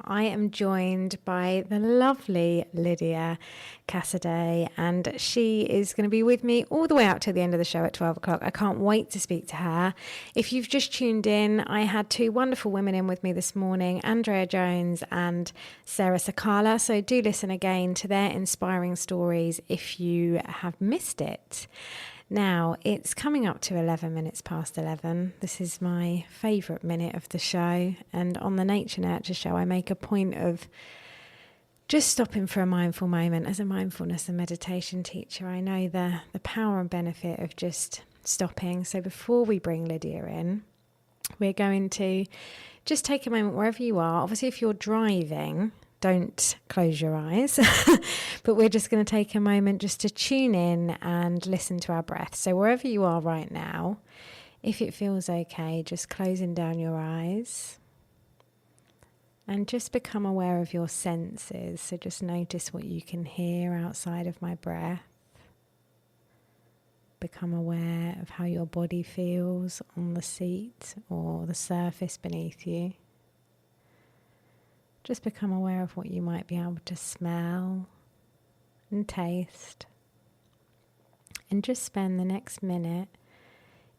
I am joined by the lovely Lydia Cassidy, and she is going to be with me all the way out to the end of the show at 12 o'clock. I can't wait to speak to her. If you've just tuned in, I had two wonderful women in with me this morning, Andrea Jones and Sarah Sakala, so do listen again to their inspiring stories if you have missed it. Now, it's coming up to 11 minutes past 11. This is my favourite minute of the show. And on the Nature Nurture show, I make a point of just stopping for a mindful moment. As a mindfulness and meditation teacher, I know the power and benefit of just stopping. So before we bring Lydia in, we're going to just take a moment wherever you are. Obviously, if you're driving, don't close your eyes, but we're just going to take a moment just to tune in and listen to our breath. So wherever you are right now, if it feels okay, just closing down your eyes and just become aware of your senses. So just notice what you can hear outside of my breath. Become aware of how your body feels on the seat or the surface beneath you. Just become aware of what you might be able to smell and taste. And just spend the next minute,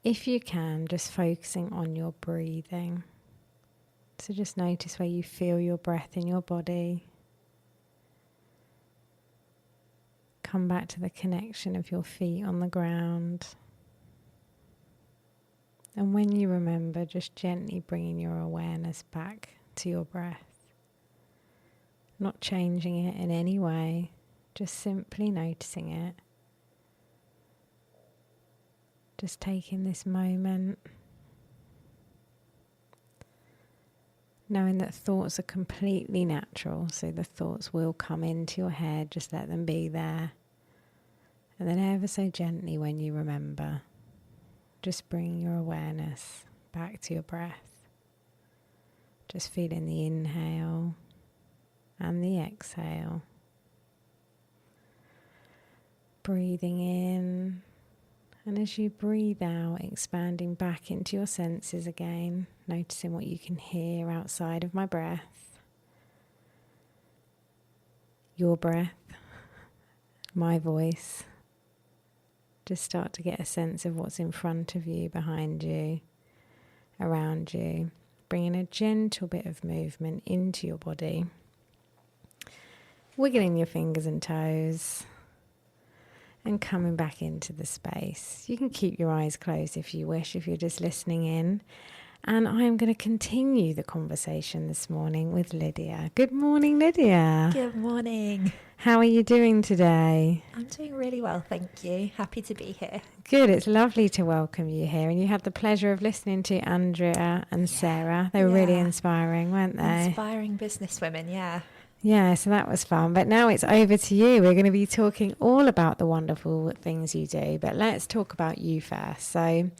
if you can, just focusing on your breathing. So just notice where you feel your breath in your body. Come back to the connection of your feet on the ground. And when you remember, just gently bringing your awareness back to your breath. Not changing it in any way, just simply noticing it. Just taking this moment, knowing that thoughts are completely natural, so the thoughts will come into your head, just let them be there. And then ever so gently when you remember, just bring your awareness back to your breath. Just feeling the inhale and the exhale. Breathing in, and as you breathe out, expanding back into your senses again, noticing what you can hear outside of my breath. Your breath, my voice. Just start to get a sense of what's in front of you, behind you, around you. Bringing a gentle bit of movement into your body. Wiggling your fingers and toes and coming back into the space. You can keep your eyes closed if you wish, if you're just listening in. And I'm going to continue the conversation this morning with Lydia. Good morning, Lydia. Good morning. How are you doing today? I'm doing really well, thank you. Happy to be here. Good, it's lovely to welcome you here. And you had the pleasure of listening to Andrea and Sarah. They were really inspiring, weren't they? Inspiring businesswomen, yeah. Yeah, so that was fun. But now it's over to you. We're going to be talking all about the wonderful things you do. But let's talk about you first. So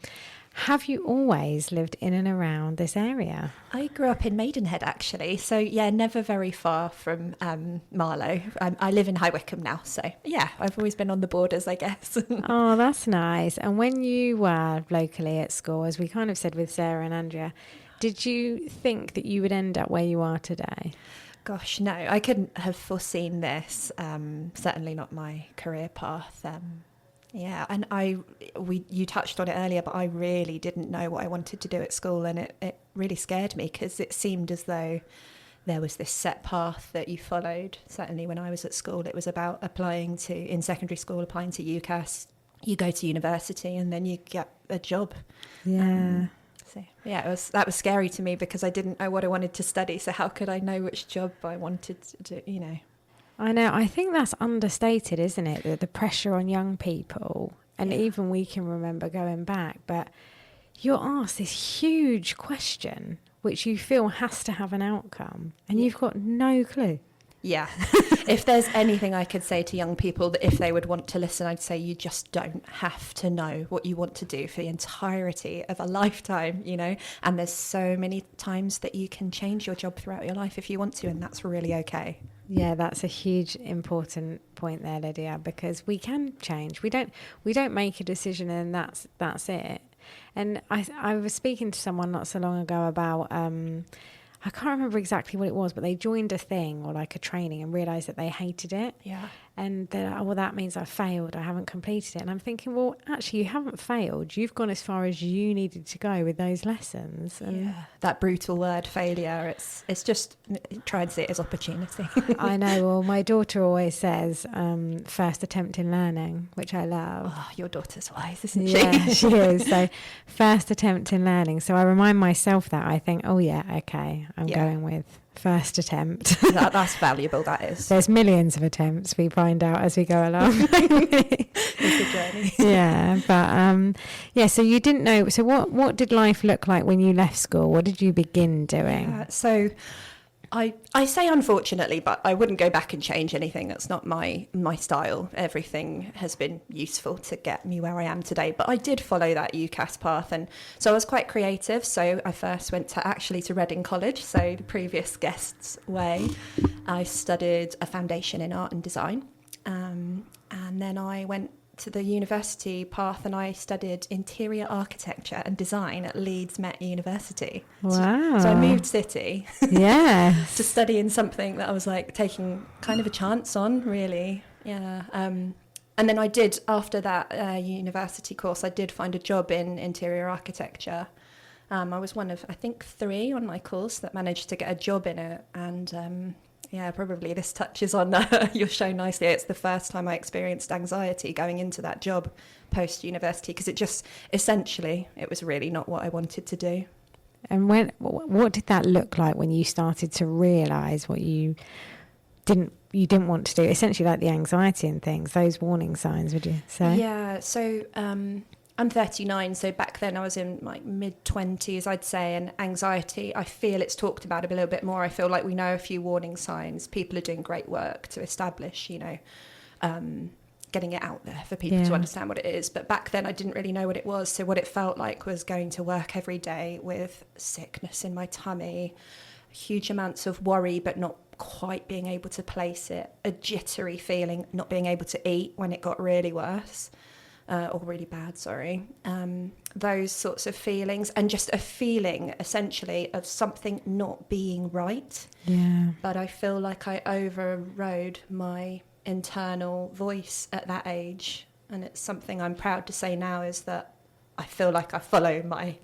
have you always lived in and around this area? I grew up in Maidenhead, actually. So, yeah, never very far from Marlow. I live in High Wycombe now. So, yeah, I've always been on the borders, I guess. Oh, that's nice. And when you were locally at school, as we kind of said with Sarah and Andrea, did you think that you would end up where you are today? Gosh, no, I couldn't have foreseen this. Certainly not my career path. Yeah, and you touched on it earlier, but I really didn't know what I wanted to do at school, and it really scared me because it seemed as though there was this set path that you followed. Certainly when I was at school, it was about in secondary school, applying to UCAS. You go to university and then you get a job. Yeah. So yeah, that was scary to me because I didn't know what I wanted to study. So how could I know which job I wanted to do, you know? I know. I think that's understated, isn't it? The pressure on young people. And even we can remember going back. But you're asked this huge question, which you feel has to have an outcome. And you've got no clue. Yeah. If there's anything I could say to young people, that if they would want to listen, I'd say you just don't have to know what you want to do for the entirety of a lifetime, you know, and there's so many times that you can change your job throughout your life if you want to, and that's really okay. Yeah, that's a huge important point there, Lydia, because we can change. We don't make a decision and that's it. And I was speaking to someone not so long ago about I can't remember exactly what it was, but they joined a thing or like a training and realised that they hated it. Yeah. And they're like, oh, well, that means I failed. I haven't completed it. And I'm thinking, well, actually, you haven't failed. You've gone as far as you needed to go with those lessons. And yeah, that brutal word, failure, it's just, try and see it as opportunity. I know. Well, my daughter always says first attempt in learning, which I love. Oh, your daughter's wise, isn't she? Yeah, she is. So first attempt in learning. So I remind myself that. I think, oh, yeah, okay, I'm going with first attempt. That's valuable, that is. There's millions of attempts, we find out as we go along. It's a journey. Yeah, but so you didn't know. So what did life look like when you left school? What did you begin doing? So I say unfortunately, but I wouldn't go back and change anything. That's not my style. Everything has been useful to get me where I am today. But I did follow that UCAS path, and so I was quite creative. So I first went to Reading College, so the previous guest's way. I studied a foundation in art and design, and then I went to the university path and I studied interior architecture and design at Leeds Met University. Wow. So I moved city Yeah. to study in something that I was like taking kind of a chance on, really. Yeah. And then I did, after that university course, I did find a job in interior architecture. I was one of, I think, 3 on my course that managed to get a job in it. And probably this touches on your show nicely. It's the first time I experienced anxiety going into that job post-university, because it was really not what I wanted to do. And what did that look like when you started to realise what you didn't want to do? Essentially, like the anxiety and things, those warning signs, would you say? Yeah. So I'm 39, so back then I was in my mid-20s, I'd say, and anxiety, I feel it's talked about a little bit more. I feel like we know a few warning signs. People are doing great work to establish, getting it out there for people to understand what it is. But back then I didn't really know what it was. So what it felt like was going to work every day with sickness in my tummy, huge amounts of worry but not quite being able to place it, a jittery feeling, not being able to eat when it got really worse. Or really bad, sorry. Those sorts of feelings, and just a feeling essentially of something not being right. Yeah. But I feel like I overrode my internal voice at that age, and it's something I'm proud to say now, is that I feel like I follow my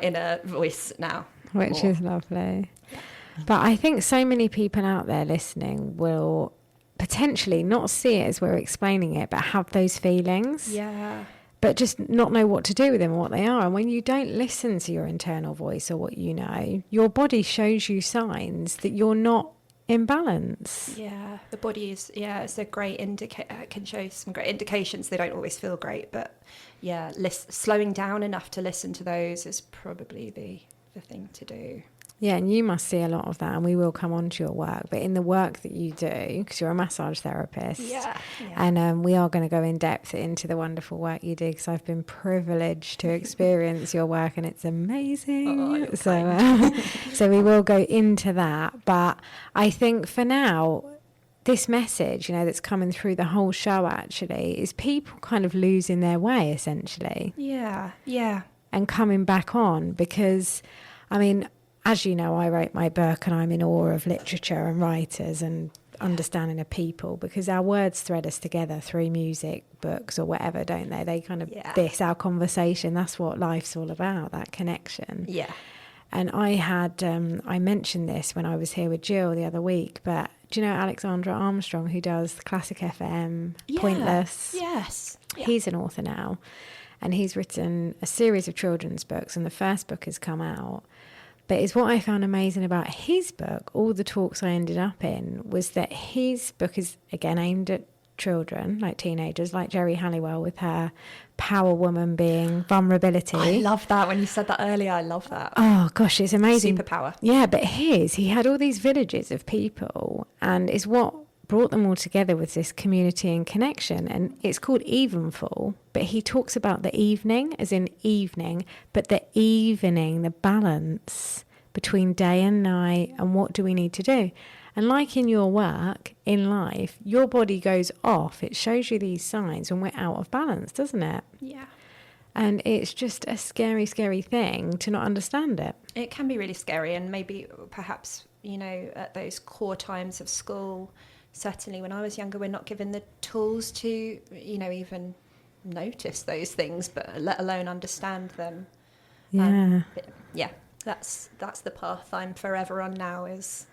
inner voice now. Which is lovely. Yeah. But I think so many people out there listening will potentially not see it as we're explaining it, but have those feelings. Yeah. But just not know what to do with them and what they are. And when you don't listen to your internal voice or what you know, your body shows you signs that you're not in balance. Yeah, the body is, it's a great indicator. It can show some great indications. They don't always feel great, but slowing down enough to listen to those is probably the thing to do. Yeah, and you must see a lot of that, and we will come on to your work. But in the work that you do, because you're a massage therapist, and we are going to go in depth into the wonderful work you do, because I've been privileged to experience your work, and it's amazing. So we will go into that. But I think for now, this message, that's coming through the whole show actually, is people kind of losing their way, essentially. Yeah. And coming back on, because, as you know, I wrote my book and I'm in awe of literature and writers and understanding of people, because our words thread us together through music, books or whatever, don't they? They kind of, our conversation, that's what life's all about, that connection. Yeah. And I had, I mentioned this when I was here with Jill the other week, but do you know Alexandra Armstrong, who does the Classic FM, Pointless? Yes. Yeah. He's an author now, and he's written a series of children's books, and the first book has come out. But it's what I found amazing about his book, all the talks I ended up in, was that his book is, again, aimed at children, like teenagers, like Jerry Halliwell with her power woman being vulnerability. I love that. When you said that earlier, I love that. Oh, gosh, it's amazing. Superpower. Yeah, but he had all these villages of people, and it's what brought them all together with this community and connection. And it's called Evenful, but he talks about the evening as in evening, but the evening, the balance between day and night, and what do we need to do. And like in your work, in life, your body goes off. It shows you these signs when we're out of balance, doesn't it? Yeah. And it's just a scary, scary thing to not understand it. It can be really scary, and maybe perhaps, at those core times of school, certainly when I was younger, we're not given the tools to, even notice those things, but let alone understand them. Yeah. That's the path I'm forever on now, is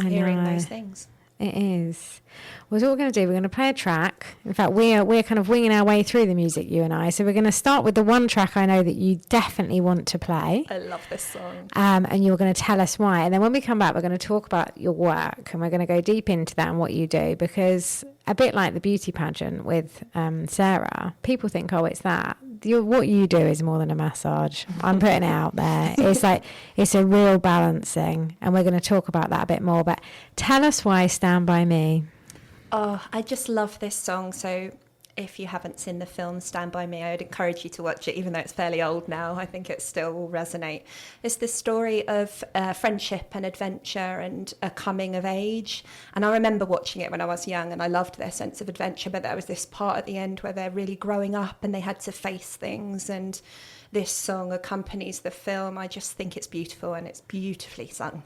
hearing those things. It is. Well, what we're going to do, we're going to play a track. In fact, we're kind of winging our way through the music, you and I. So we're going to start with the one track I know that you definitely want to play. I love this song. And you're going to tell us why. And then when we come back, we're going to talk about your work, and we're going to go deep into that and what you do, because a bit like the beauty pageant with Sarah, people think, oh, it's that. What you do is more than a massage. I'm putting it out there. It's a real balancing, and we're going to talk about that a bit more. But tell us why Stand By Me. Oh, I just love this song. So if you haven't seen the film Stand By Me, I would encourage you to watch it, even though it's fairly old now. I think it still will resonate. It's the story of friendship and adventure and a coming of age. And I remember watching it when I was young, and I loved their sense of adventure. But there was this part at the end where they're really growing up and they had to face things. And this song accompanies the film. I just think it's beautiful, and it's beautifully sung.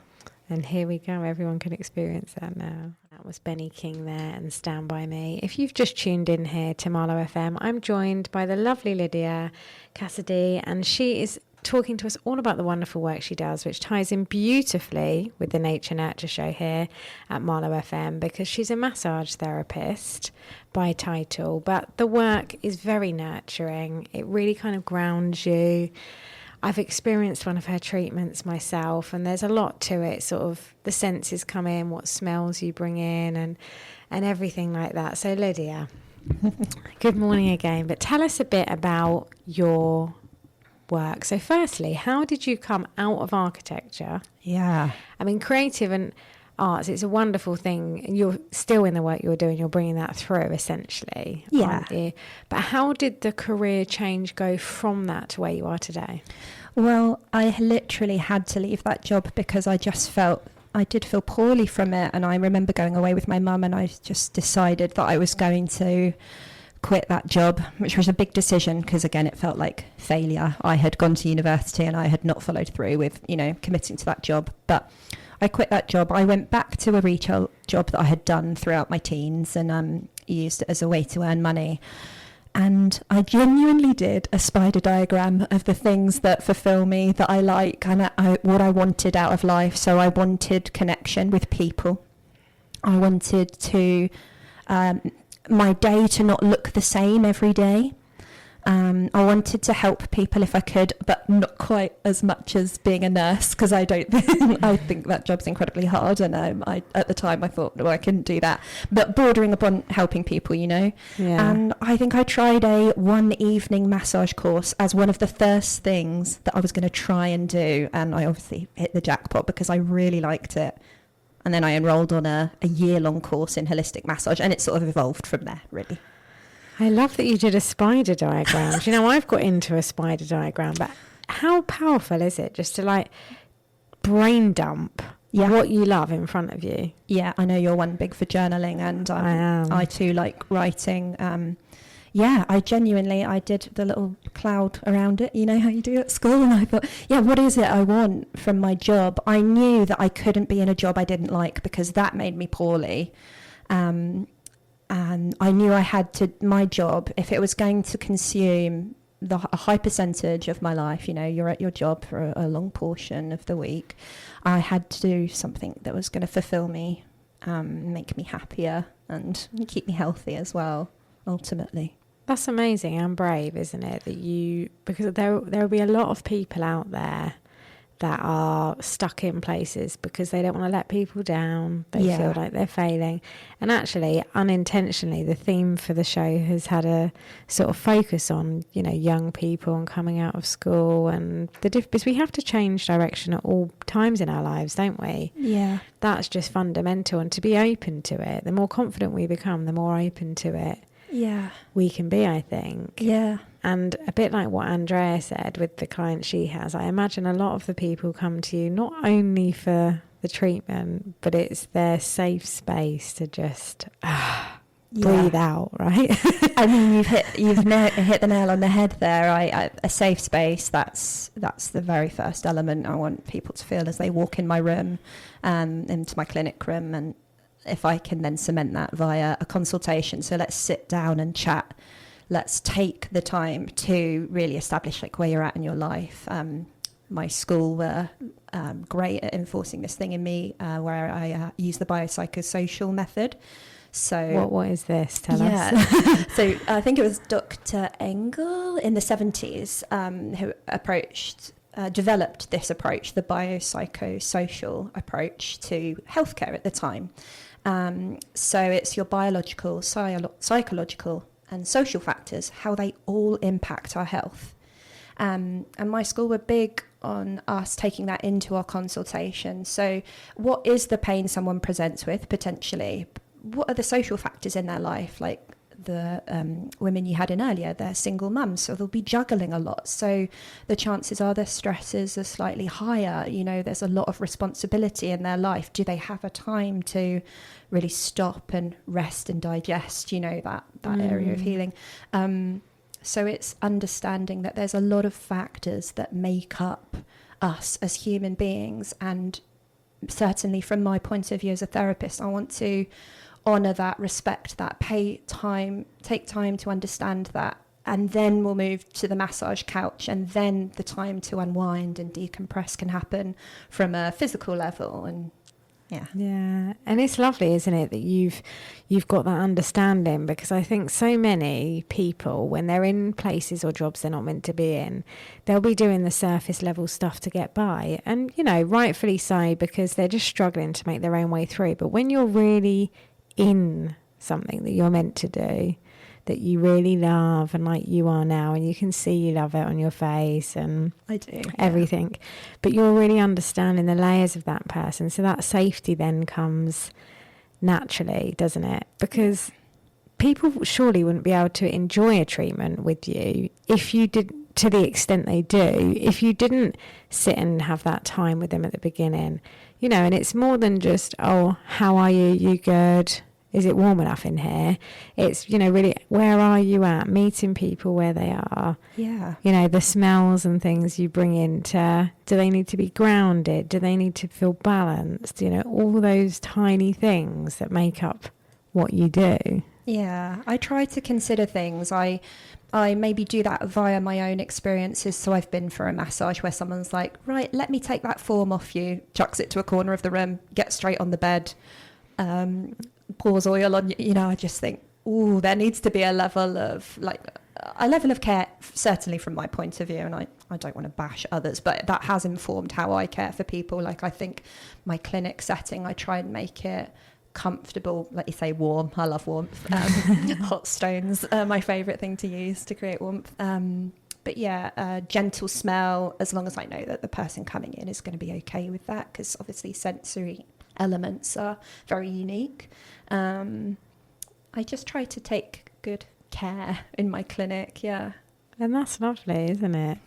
And here we go. Everyone can experience that now. That was Benny King there and Stand By Me. If you've just tuned in here to Marlow FM, I'm joined by the lovely Lydia Cassidy, and she is talking to us all about the wonderful work she does, which ties in beautifully with the Nature Nurture show here at Marlow FM, because she's a massage therapist by title, but the work is very nurturing. It really kind of grounds you. I've experienced one of her treatments myself, and there's a lot to it, sort of the senses come in, what smells you bring in, and everything like that. So Lydia, good morning again, but tell us a bit about your work. So firstly, how did you come out of architecture? Yeah. I mean, creative and arts, it's a wonderful thing. You're still in the work you're doing, you're bringing that through essentially, aren't you? But how did the career change go from that to where you are today? Well, I literally had to leave that job because I did feel poorly from it. And I remember going away with my mum, and I just decided that I was going to quit that job, which was a big decision because, again, it felt like failure. I had gone to university and I had not followed through with, committing to that job. But I quit that job. I went back to a retail job that I had done throughout my teens, and used it as a way to earn money. And I genuinely did a spider diagram of the things that fulfill me, that I like, and what I wanted out of life. So I wanted connection with people. I wanted to my day to not look the same every day. I wanted to help people if I could, but not quite as much as being a nurse, because I think that job's incredibly hard, and at the time I thought, well, I couldn't do that, but bordering upon helping people, Yeah. And I think I tried a one evening massage course as one of the first things that I was going to try and do, and I obviously hit the jackpot because I really liked it. And then I enrolled on a year-long course in holistic massage, and it sort of evolved from there, really. I love that you did a spider diagram. Do you know, I've got into a spider diagram, but how powerful is it just to brain dump what you love in front of you? Yeah, I know you're one big for journaling, and I am. I too like writing. I did the little cloud around it, you know how you do at school, and I thought, what is it I want from my job? I knew that I couldn't be in a job I didn't like, because that made me poorly. And I knew I had to, my job, if it was going to consume a high percentage of my life, you're at your job for a long portion of the week, I had to do something that was going to fulfill me, make me happier, and keep me healthy as well, ultimately. That's amazing and brave, isn't it? Because there will be a lot of people out there that are stuck in places because they don't want to let people down. They feel like they're failing. And actually, unintentionally, the theme for the show has had a sort of focus on, young people and coming out of school, and because we have to change direction at all times in our lives, don't we? Yeah. That's just fundamental. And to be open to it, the more confident we become, the more open to it we can be, I think. Yeah. And a bit like what Andrea said with the client she has, I imagine a lot of the people come to you not only for the treatment, but it's their safe space to just breathe out, right? I mean, you've hit the nail on the head there. A safe space. That's the very first element I want people to feel as they walk in my room, into my clinic room, and if I can then cement that via a consultation. So let's sit down and chat. Let's take the time to really establish like where you're at in your life. My school were great at enforcing this thing in me, where I use the biopsychosocial method. So what is this? Tell us. So I think it was Dr. Engel in the 70s who developed this approach, the biopsychosocial approach to healthcare at the time. So it's your biological, psychological and social factors, how they all impact our health. And my school were big on us taking that into our consultation. So what is the pain someone presents with potentially? What are the social factors in their life? Like the women you had in earlier, they're single mums, so they'll be juggling a lot. So the chances are their stresses are slightly higher. You know, there's a lot of responsibility in their life. Do they have a time to really stop and rest and digest, you know, that area of healing? So it's understanding that there's a lot of factors that make up us as human beings. And certainly from my point of view as a therapist, I want to honour that, respect that, take time to understand that. And then we'll move to the massage couch, and then the time to unwind and decompress can happen from a physical level. And yeah, and it's lovely, isn't it, that you've got that understanding, because I think so many people, when they're in places or jobs they're not meant to be in, they'll be doing the surface level stuff to get by, and you know, rightfully so, because they're just struggling to make their own way through. But when you're really in something that you're meant to do, that you really love, and like you are now, and you can see you love it on your face and I do everything, but you're really understanding the layers of that person, so that safety then comes naturally, doesn't it? Because people surely wouldn't be able to enjoy a treatment with you if you did, to the extent they do, if you didn't sit and have that time with them at the beginning, you know. And it's more than just, oh, how are you? You good? Is it warm enough in here? It's, you know, really, where are you at? Meeting people where they are. Yeah. You know, the smells and things you bring into, do they need to be grounded? Do they need to feel balanced? You know, all those tiny things that make up what you do. Yeah, I try to consider things. I maybe do that via my own experiences. So I've been for a massage where someone's like, right, let me take that form off you, chucks it to a corner of the room, get straight on the bed, pours oil on you. You know, I just think, ooh, there needs to be a level of care, certainly from my point of view. And I don't want to bash others, but that has informed how I care for people. Like, I think my clinic setting, I try and make it comfortable, like you say, warm. I love warmth. Hot stones are my favourite thing to use to create warmth. But yeah, gentle smell, as long as I know that the person coming in is going to be okay with that, because obviously sensory elements are very unique. I just try to take good care in my clinic, yeah. And that's lovely, isn't it?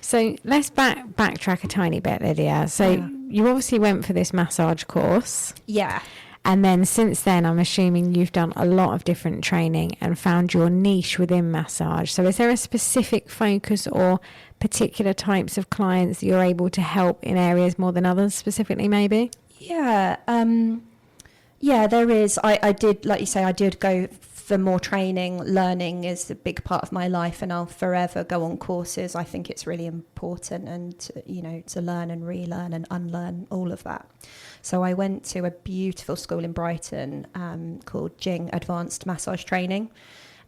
So let's backtrack a tiny bit, Lydia. So you obviously went for this massage course. Yeah. And then since then, I'm assuming you've done a lot of different training and found your niche within massage. So is there a specific focus or particular types of clients that you're able to help in areas more than others specifically, maybe? Yeah. Yeah, there is. I did, like you say, I did go for more training. Learning is a big part of my life, and I'll forever go on courses. I think it's really important, and you know, to learn and relearn and unlearn all of that. So I went to a beautiful school in Brighton called Jing Advanced Massage Training,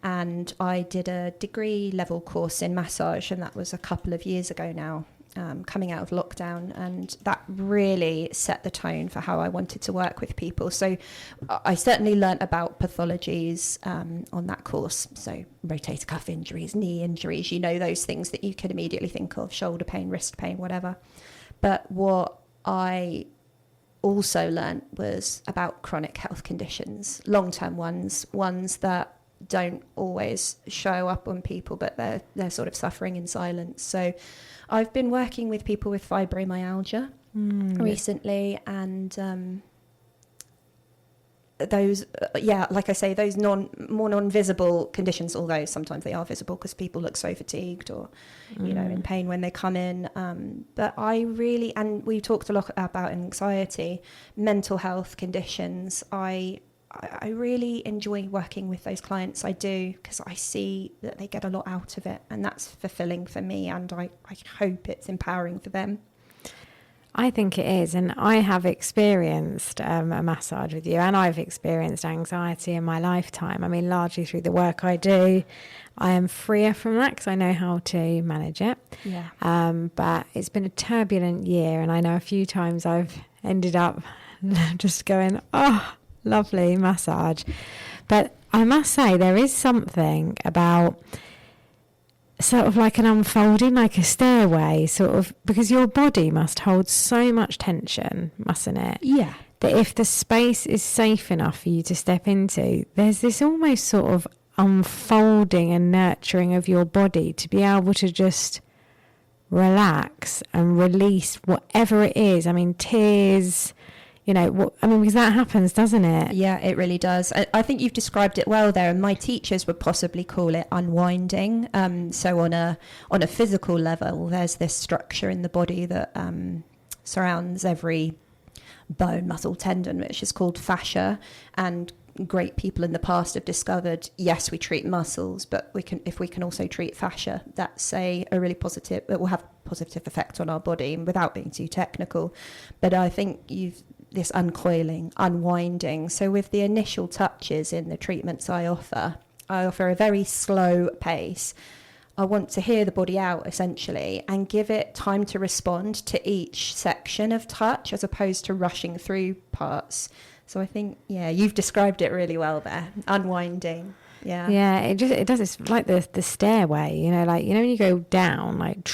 and I did a degree level course in massage, and that was a couple of years ago now. Coming out of lockdown, and that really set the tone for how I wanted to work with people. So I certainly learnt about pathologies on that course, so rotator cuff injuries, knee injuries, you know, those things that you could immediately think of, shoulder pain, wrist pain, whatever. But what I also learnt was about chronic health conditions, long-term ones that don't always show up on people, but they're sort of suffering in silence. So I've been working with people with fibromyalgia recently, and those, like I say, those more non-visible conditions, although sometimes they are visible because people look so fatigued or, you know, in pain when they come in. But I really, and we talked a lot about anxiety, mental health conditions. I really enjoy working with those clients. I do, because I see that they get a lot out of it, and that's fulfilling for me, and I hope it's empowering for them. I think it is, and I have experienced a massage with you, and I've experienced anxiety in my lifetime. I mean, largely through the work I do, I am freer from that because I know how to manage it. Yeah. But it's been a turbulent year, and I know a few times I've ended up just going, oh, lovely massage. But I must say, there is something about sort of like an unfolding, like a stairway, sort of, because your body must hold so much tension, mustn't it? Yeah. That if the space is safe enough for you to step into, there's this almost sort of unfolding and nurturing of your body to be able to just relax and release whatever it is. I mean, tears, you know, because that happens, doesn't it? Yeah, it really does. I think you've described it well there, and my teachers would possibly call it unwinding. So on a physical level, there's this structure in the body that surrounds every bone, muscle, tendon, which is called fascia. And great people in the past have discovered, yes, we treat muscles, but if we can also treat fascia, that's a really positive, it will have a positive effect on our body, without being too technical. But I think this uncoiling, unwinding. So with the initial touches in the treatments I offer a very slow pace. I want to hear the body out, essentially, and give it time to respond to each section of touch, as opposed to rushing through parts. So I think, yeah, you've described it really well there. Unwinding. Yeah. Yeah, it does. It's like the stairway, you know, like, you know, when you go down, like,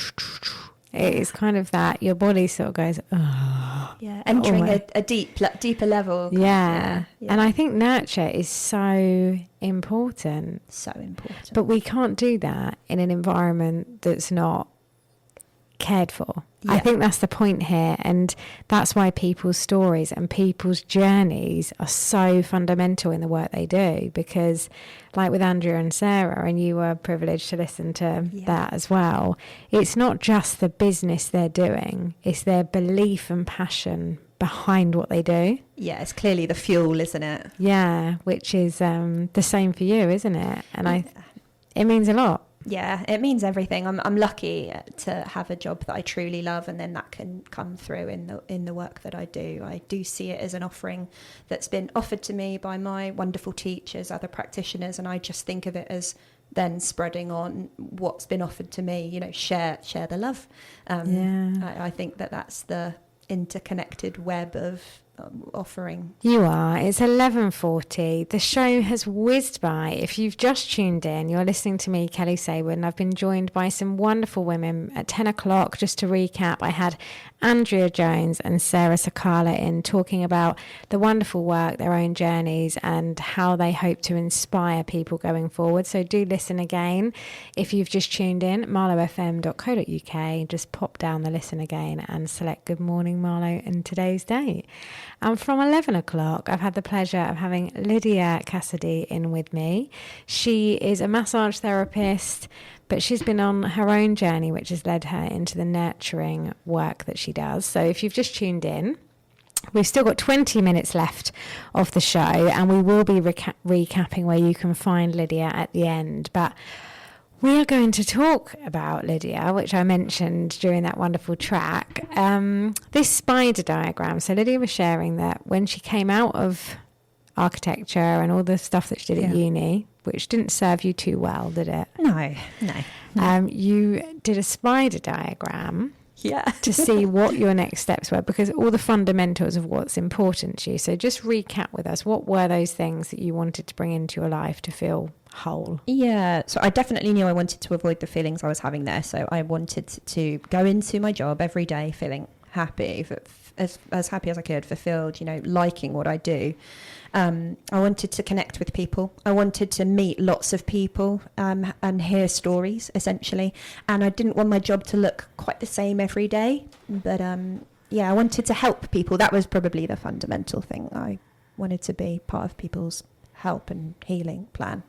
it's kind of that your body sort of goes, oh. Yeah, entering a deeper level. Yeah. And I think nurture is so important. So important. But we can't do that in an environment that's not cared for. Yeah. I think that's the point here, and that's why people's stories and people's journeys are so fundamental in the work they do, because like with Andrea and Sarah, and you were privileged to listen to that as well, it's not just the business they're doing, it's their belief and passion behind what they do. Yeah, it's clearly the fuel, isn't it? Yeah, which is the same for you, isn't it? And it means a lot. Yeah, it means everything. I'm lucky to have a job that I truly love, and then that can come through in the work that I do. I do see it as an offering that's been offered to me by my wonderful teachers, other practitioners, and I just think of it as then spreading on what's been offered to me. You know, share the love. I think that's the interconnected web of offering. You are. It's 11:40. The show has whizzed by. If you've just tuned in, you're listening to me, Kelly Saward, and I've been joined by some wonderful women at 10 o'clock. Just to recap, I had Andrea Jones and Sarah Sakala in talking about the wonderful work, their own journeys, and how they hope to inspire people going forward. So do listen again. If you've just tuned in, marlowfm.co.uk, just pop down the listen again and select Good Morning Marlow in today's date. And from 11 o'clock, I've had the pleasure of having Lydia Cassidy in with me. She is a massage therapist, but she's been on her own journey, which has led her into the nurturing work that she does. So if you've just tuned in, we've still got 20 minutes left of the show, and we will be recapping where you can find Lydia at the end. But we are going to talk about Lydia, which I mentioned during that wonderful track. This spider diagram. So Lydia was sharing that when she came out of architecture and all the stuff that she did at uni, which didn't serve you too well, did it? No. You did a spider diagram. Yeah. To see what your next steps were, because all the fundamentals of what's important to you. So just recap with us. What were those things that you wanted to bring into your life to feel whole? Yeah, so I definitely knew I wanted to avoid the feelings I was having there. So I wanted to go into my job every day feeling happy, as happy as I could, fulfilled, you know, liking what I do. I wanted to connect with people. I wanted to meet lots of people and hear stories, essentially. And I didn't want my job to look quite the same every day. But I wanted to help people. That was probably the fundamental thing I wanted to be part of people's help and healing plan.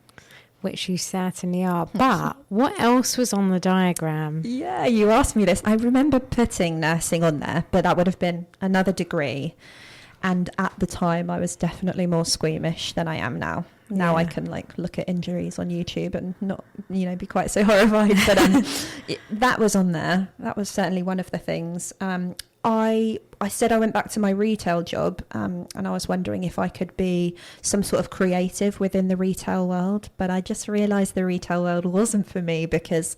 Which you certainly are. But what else was on the diagram? Yeah, you asked me this. I remember putting nursing on there, but that would have been another degree. And at the time, I was definitely more squeamish than I am now. Now I can like look at injuries on YouTube and not, be quite so horrified. But that was on there. That was certainly one of the things. I said I went back to my retail job, and I was wondering if I could be some sort of creative within the retail world. But I just realised the retail world wasn't for me, because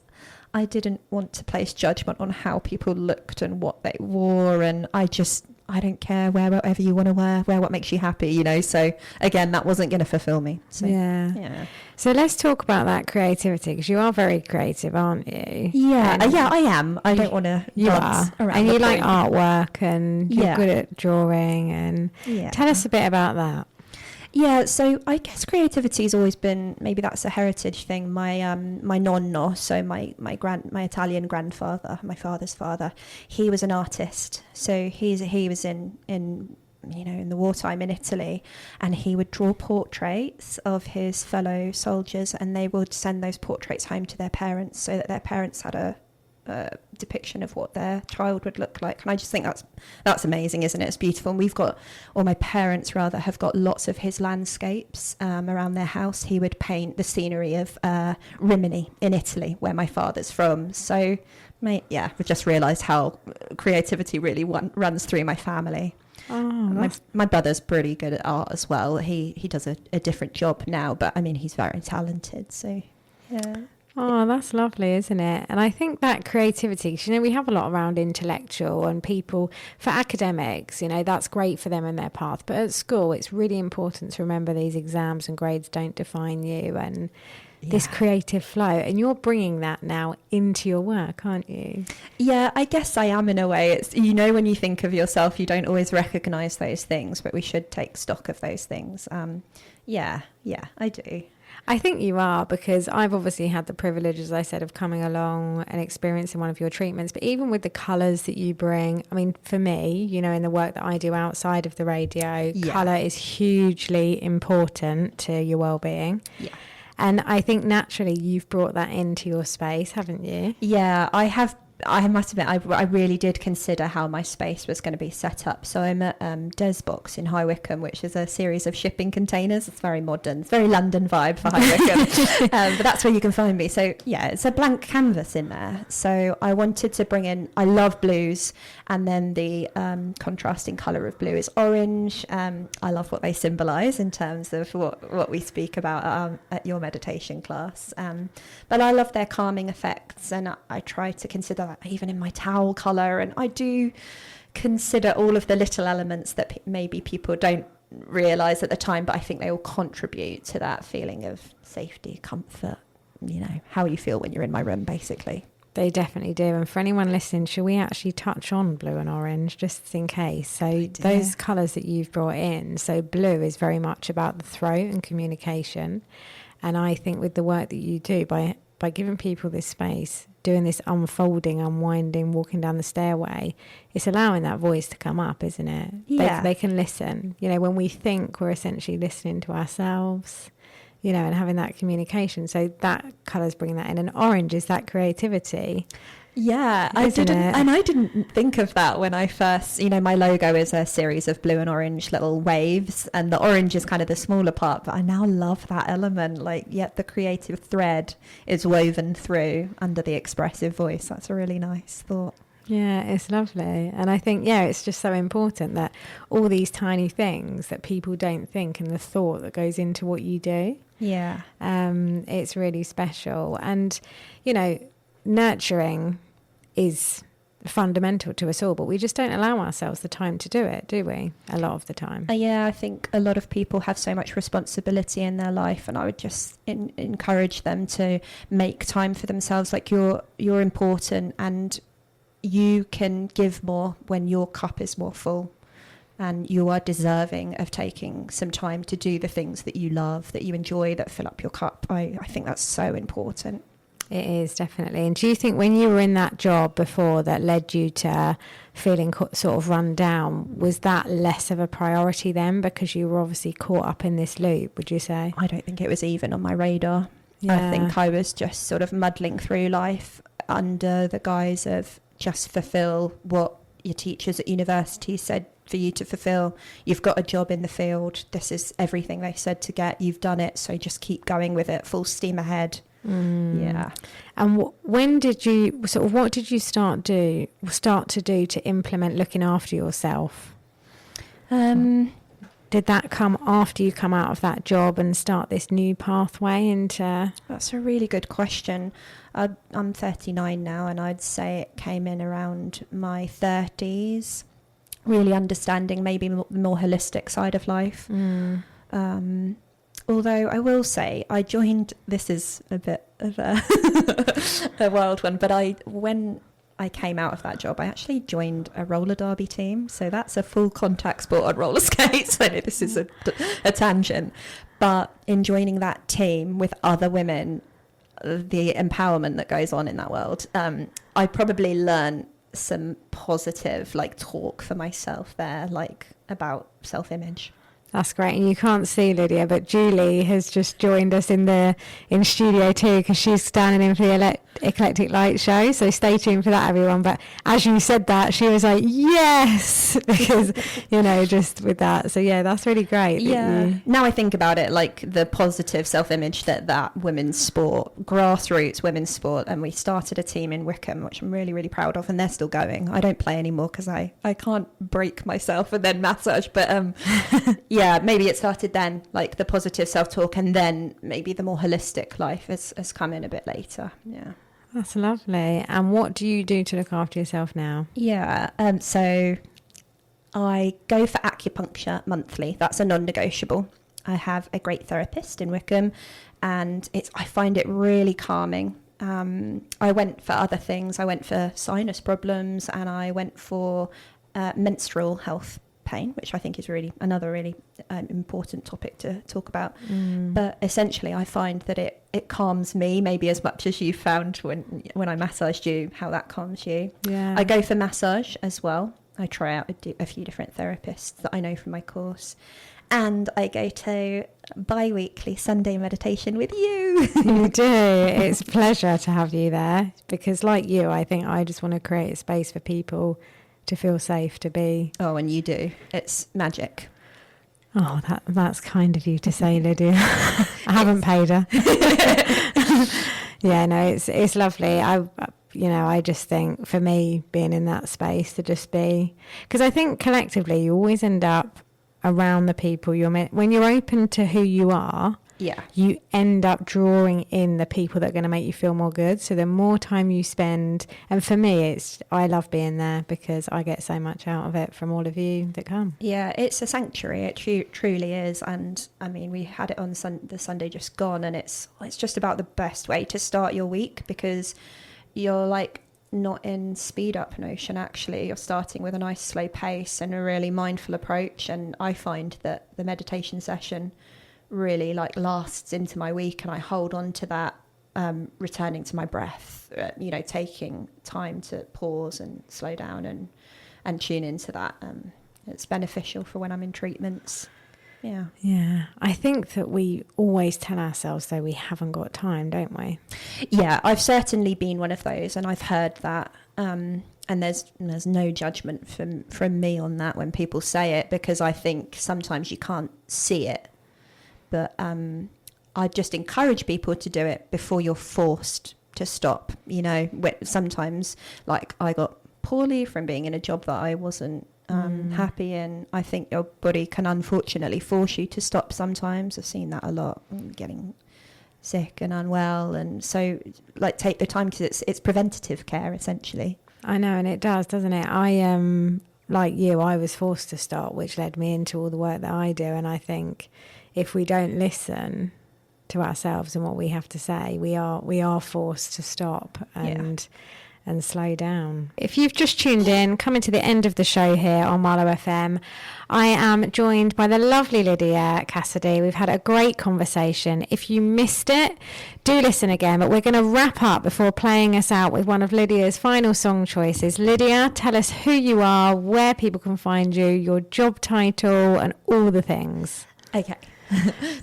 I didn't want to place judgment on how people looked and what they wore. And I don't care, wear whatever you want to wear what makes you happy, So again, that wasn't going to fulfill me. So, yeah. So let's talk about that creativity, because you are very creative, aren't you? Yeah, I am. I don't want to. You are, and you like artwork, and you're good at drawing. And tell us a bit about that. Yeah, so I guess creativity has always been, maybe that's a heritage thing. My nonno, so my Italian grandfather, my father's father, he was an artist. So he was in the wartime in Italy, and he would draw portraits of his fellow soldiers, and they would send those portraits home to their parents, so that their parents had a depiction of what their child would look like. And I just think that's amazing, isn't it? It's beautiful. And my parents rather have got lots of his landscapes around their house. He would paint the scenery of Rimini in Italy, where my father's from. So we've just realised how creativity really runs through my family. My brother's pretty good at art as well. He does a different job now, but I mean, he's very talented. So yeah. Oh, that's lovely, isn't it? And I think that creativity, 'cause, we have a lot around intellectual and people, for academics, that's great for them and their path. But at school, it's really important to remember these exams and grades don't define you, and this creative flow. And you're bringing that now into your work, aren't you? Yeah, I guess I am in a way. It's, when you think of yourself, you don't always recognise those things, but we should take stock of those things. Yeah, I do. I think you are, because I've obviously had the privilege, as I said, of coming along and experiencing one of your treatments. But even with the colours that you bring, I mean, for me, in the work that I do outside of the radio, colour is hugely important to your well-being. Yeah. And I think naturally you've brought that into your space, haven't you? Yeah, I have. I must admit, I really did consider how my space was going to be set up. So I'm at Desbox in High Wycombe, which is a series of shipping containers. It's very modern. It's very London vibe for High Wycombe. But that's where you can find me. So yeah, it's a blank canvas in there. So I wanted to bring in, I love blues. And then the contrasting colour of blue is orange. I love what they symbolise in terms of what we speak about at your meditation class. But I love their calming effects, and I try to consider that even in my towel colour. And I do consider all of the little elements that maybe people don't realise at the time, but I think they all contribute to that feeling of safety, comfort, how you feel when you're in my room, basically. They definitely do. And for anyone listening, shall we actually touch on blue and orange just in case? So those colours that you've brought in, so blue is very much about the throat and communication. And I think with the work that you do, by giving people this space, doing this unfolding, unwinding, walking down the stairway, it's allowing that voice to come up, isn't it? Yeah. They can listen. When we think, we're essentially listening to ourselves, and having that communication. So that colour's bringing that in. And orange is that creativity. Yeah, I didn't think of that when I first, my logo is a series of blue and orange little waves, and the orange is kind of the smaller part, but I now love that element, yet the creative thread is woven through under the expressive voice. That's a really nice thought. Yeah, it's lovely. And I think, it's just so important that all these tiny things that people don't think, and the thought that goes into what you do. Yeah. It's really special. And, nurturing is fundamental to us all, but we just don't allow ourselves the time to do it, do we? A lot of the time. Yeah, I think a lot of people have so much responsibility in their life, and I would just encourage them to make time for themselves. You're important, and you can give more when your cup is more full, and you are deserving of taking some time to do the things that you love, that you enjoy, that fill up your cup. I think that's so important. It is, definitely. And do you think when you were in that job before that led you to feeling sort of run down, was that less of a priority then because you were obviously caught up in this loop, would you say? I don't think it was even on my radar. Yeah. I think I was just sort of muddling through life under the guise of just fulfill what your teachers at university said for you to fulfill. You've got a job in the field. This is everything they said to get. You've done it. So just keep going with it. Full steam ahead. Yeah. And when did you what did you start to do to implement looking after yourself? Did that come after you come out of that job and start this new pathway into? That's a really good question. I'm 39 now, and I'd say it came in around my 30s, really understanding maybe the more holistic side of life. Although I will say I joined, this is a bit of a wild one, but when I came out of that job, I actually joined a roller derby team. So that's a full contact sport on roller skates. I know this is a tangent, but in joining that team with other women, the empowerment that goes on in that world, I probably learned some positive talk for myself there, about self-image. That's great. And you can't see Lydia, but Julie has just joined us in studio too, because she's standing in for the Eclectic Light show. So stay tuned for that, everyone. But as you said that, she was like, yes, because, just with that. So yeah, that's really great. Yeah. Now I think about it, the positive self-image that women's sport, grassroots women's sport, and we started a team in Wycombe, which I'm really, really proud of, and they're still going. I don't play anymore because I can't break myself and then massage. But yeah, maybe it started then, the positive self-talk, and then maybe the more holistic life has come in a bit later. Yeah. That's lovely. And what do you do to look after yourself now? Yeah, so I go for acupuncture monthly. That's a non-negotiable. I have a great therapist in Wycombe, and I find it really calming. I went for other things. I went for sinus problems, and I went for menstrual health pain, which I think is another really important topic to talk about. But essentially I find that it calms me, maybe as much as you found when I massaged you, how that calms you. Yeah. I go for massage as well. I try out a few different therapists that I know from my course, and I go to bi-weekly Sunday meditation with you. You do. It's a pleasure to have you there, because like you, I think I just want to create a space for people to feel safe to be. Oh, and you do. It's magic. Oh, that's kind of you to say, Lydia. I haven't paid her. Yeah, no, it's lovely. I just think for me, being in that space to just be, because I think collectively you always end up around the people when you're open to who you are. Yeah. You end up drawing in the people that are going to make you feel more good. So the more time you spend, and for me, I love being there because I get so much out of it from all of you that come. Yeah, it's a sanctuary. It truly is. And I mean, we had it on the Sunday just gone, and it's just about the best way to start your week, because you're not in speed up notion. Actually, you're starting with a nice slow pace and a really mindful approach. And I find that the meditation session really lasts into my week, and I hold on to that, returning to my breath, taking time to pause and slow down and tune into that. It's beneficial for when I'm in treatments. Yeah. I think that we always tell ourselves though we haven't got time, don't we? Yeah, I've certainly been one of those, and I've heard that, and there's no judgment from me on that when people say it, because I think sometimes you can't see it. But I just encourage people to do it before you're forced to stop. Sometimes, I got poorly from being in a job that I wasn't happy in. I think your body can unfortunately force you to stop sometimes. I've seen that a lot, getting sick and unwell. And so, take the time, because it's preventative care, essentially. I know, and it does, doesn't it? I like you, I was forced to stop, which led me into all the work that I do. And I think if we don't listen to ourselves and what we have to say, we are forced to stop. And and slow down. If you've just tuned in, coming to the end of the show here on Marlow FM, I am joined by the lovely Lydia Cassidy. We've had a great conversation. If you missed it, do listen again, but we're going to wrap up before playing us out with one of Lydia's final song choices. Lydia, tell us who you are, where people can find you, your job title, and all the things. Okay.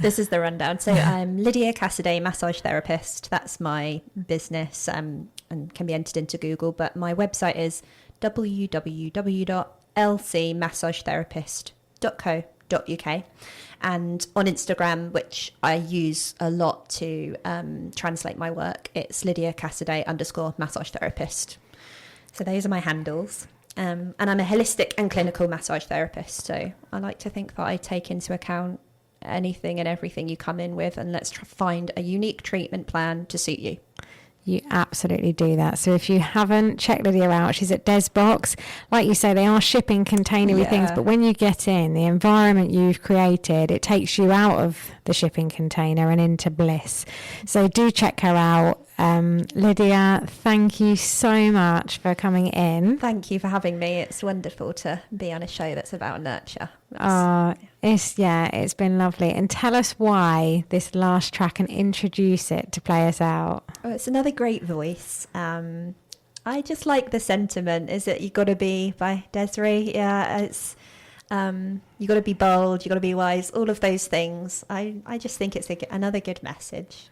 This is the rundown. So I'm Lydia Cassidy, massage therapist. That's my business, and can be entered into Google. But my website is www.lcmassagetherapist.co.uk. And on Instagram, which I use a lot to translate my work, it's Lydia Cassidy _massage therapist. So those are my handles. And I'm a holistic and clinical massage therapist. So I like to think that I take into account anything and everything you come in with, and let's find a unique treatment plan to suit you. You absolutely do that. So if you haven't, check Lydia out. She's at Desbox. Like you say, they are shipping containery things, but when you get in, the environment you've created, it takes you out of the shipping container and into bliss. So do check her out. Lydia, thank you so much for coming in. Thank you for having me. It's wonderful to be on a show that's about nurture. It's been lovely. And tell us why this last track and introduce it to play us out. Oh, it's another great voice. I just like the sentiment. Is it You Gotta Be by Desiree? Yeah, it's you got to be bold, you got to be wise, all of those things. I just think it's another good message.